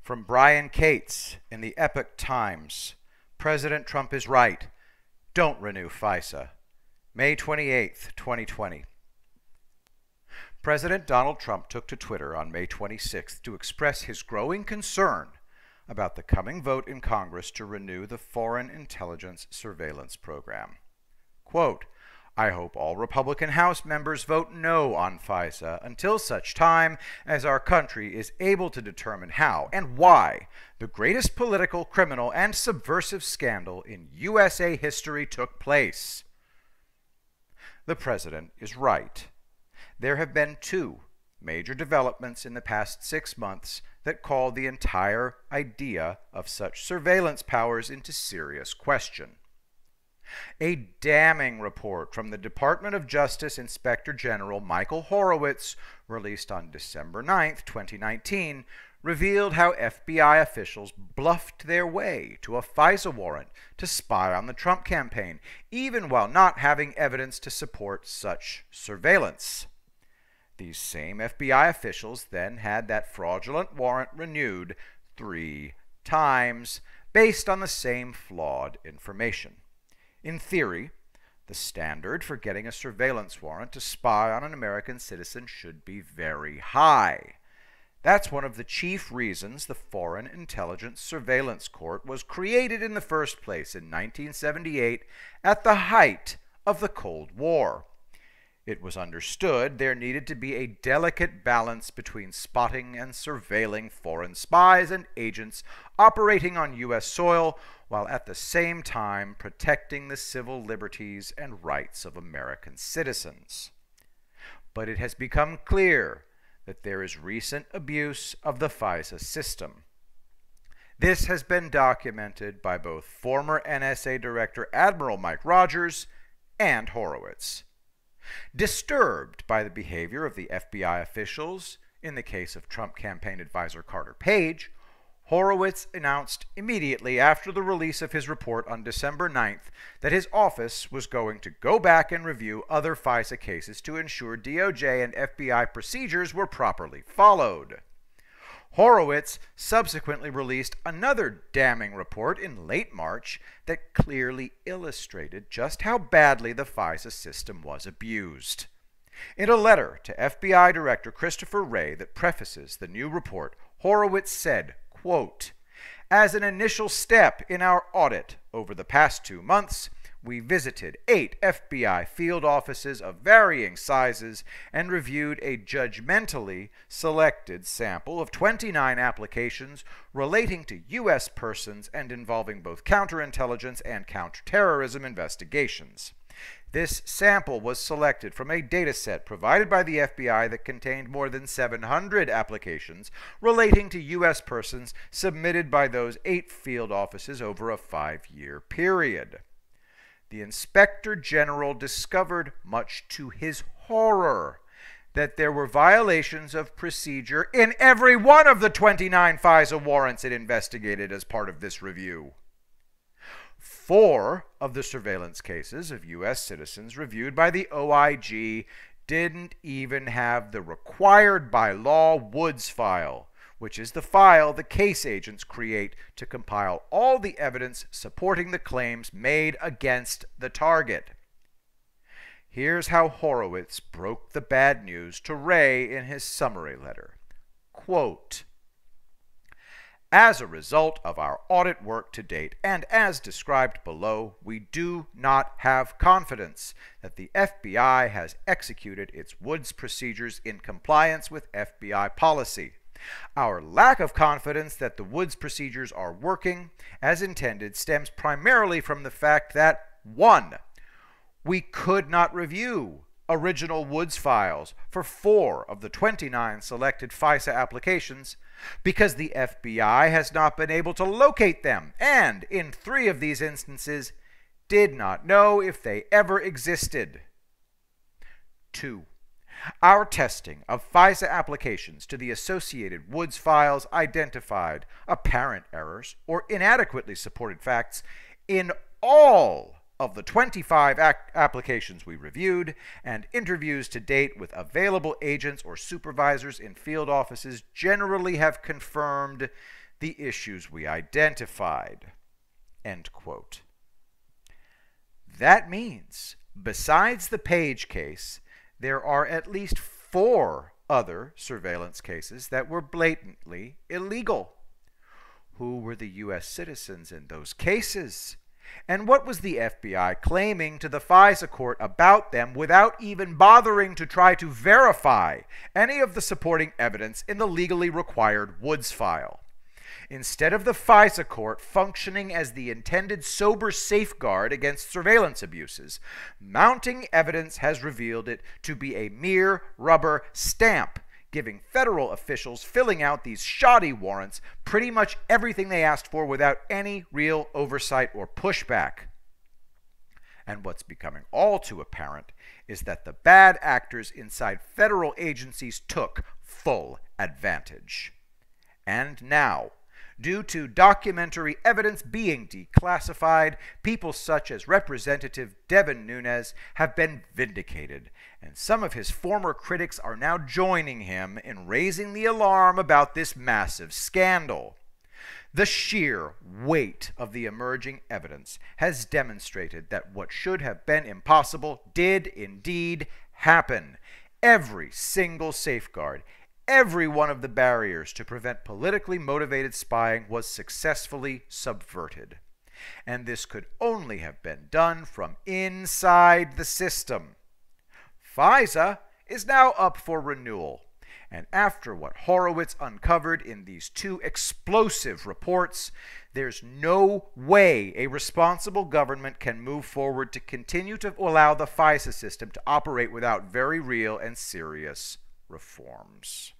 From Brian Cates in the Epoch Times. President Trump is right. Don't renew FISA. May 28, 2020. President Donald Trump took to Twitter on May 26th to express his growing concern about the coming vote in Congress to renew the Foreign Intelligence Surveillance Program. Quote, I hope all Republican House members vote no on FISA until such time as our country is able to determine how and why the greatest political, criminal, and subversive scandal in USA history took place. The president is right. There have been two major developments in the past 6 months that call the entire idea of such surveillance powers into serious question. A damning report from the Department of Justice Inspector General Michael Horowitz, released on December 9, 2019, revealed how FBI officials bluffed their way to a FISA warrant to spy on the Trump campaign, even while not having evidence to support such surveillance. These same FBI officials then had that fraudulent warrant renewed 3 times based on the same flawed information. In theory, the standard for getting a surveillance warrant to spy on an American citizen should be very high. That's one of the chief reasons the Foreign Intelligence Surveillance Court was created in the first place in 1978 at the height of the Cold War. It was understood there needed to be a delicate balance between spotting and surveilling foreign spies and agents operating on U.S. soil, while at the same time protecting the civil liberties and rights of American citizens. But it has become clear that there is recent abuse of the FISA system. This has been documented by both former NSA Director Admiral Mike Rogers and Horowitz. Disturbed by the behavior of the FBI officials in the case of Trump campaign advisor Carter Page, Horowitz announced immediately after the release of his report on December 9th that his office was going to go back and review other FISA cases to ensure DOJ and FBI procedures were properly followed. Horowitz subsequently released another damning report in late March that clearly illustrated just how badly the FISA system was abused. In a letter to FBI Director Christopher Wray that prefaces the new report, Horowitz said, quote, as an initial step in our audit over the past 2 months, we visited 8 FBI field offices of varying sizes and reviewed a judgmentally selected sample of 29 applications relating to U.S. persons and involving both counterintelligence and counterterrorism investigations. This sample was selected from a dataset provided by the FBI that contained more than 700 applications relating to U.S. persons submitted by those 8 field offices over a 5-year period. The Inspector General discovered, much to his horror, that there were violations of procedure in every one of the 29 FISA warrants it investigated as part of this review. 4 of the surveillance cases of U.S. citizens reviewed by the OIG didn't even have the required by law Woods file, which is the file the case agents create to compile all the evidence supporting the claims made against the target. Here's how Horowitz broke the bad news to Wray in his summary letter. Quote, as a result of our audit work to date, and as described below, we do not have confidence that the FBI has executed its Woods procedures in compliance with FBI policy. Our lack of confidence that the Woods procedures are working as intended stems primarily from the fact that 1. We could not review original Woods files for 4 of the 29 selected FISA applications because the FBI has not been able to locate them and, in 3 of these instances, did not know if they ever existed. 2. Our testing of FISA applications to the associated Woods files identified apparent errors or inadequately supported facts in all of the 25 applications we reviewed, and interviews to date with available agents or supervisors in field offices generally have confirmed the issues we identified." End quote. That means, besides the Page case, there are at least 4 other surveillance cases that were blatantly illegal. Who were the U.S. citizens in those cases? And what was the FBI claiming to the FISA court about them without even bothering to try to verify any of the supporting evidence in the legally required Woods file? Instead of the FISA court functioning as the intended sober safeguard against surveillance abuses, mounting evidence has revealed it to be a mere rubber stamp, giving federal officials filling out these shoddy warrants pretty much everything they asked for without any real oversight or pushback. And what's becoming all too apparent is that the bad actors inside federal agencies took full advantage. And now, due to documentary evidence being declassified, people such as Representative Devin Nunes have been vindicated, and some of his former critics are now joining him in raising the alarm about this massive scandal. The sheer weight of the emerging evidence has demonstrated that what should have been impossible did indeed happen. Every single safeguard, every one of the barriers to prevent politically motivated spying was successfully subverted. And this could only have been done from inside the system. FISA is now up for renewal. And after what Horowitz uncovered in these 2 explosive reports, there's no way a responsible government can move forward to continue to allow the FISA system to operate without very real and serious reforms.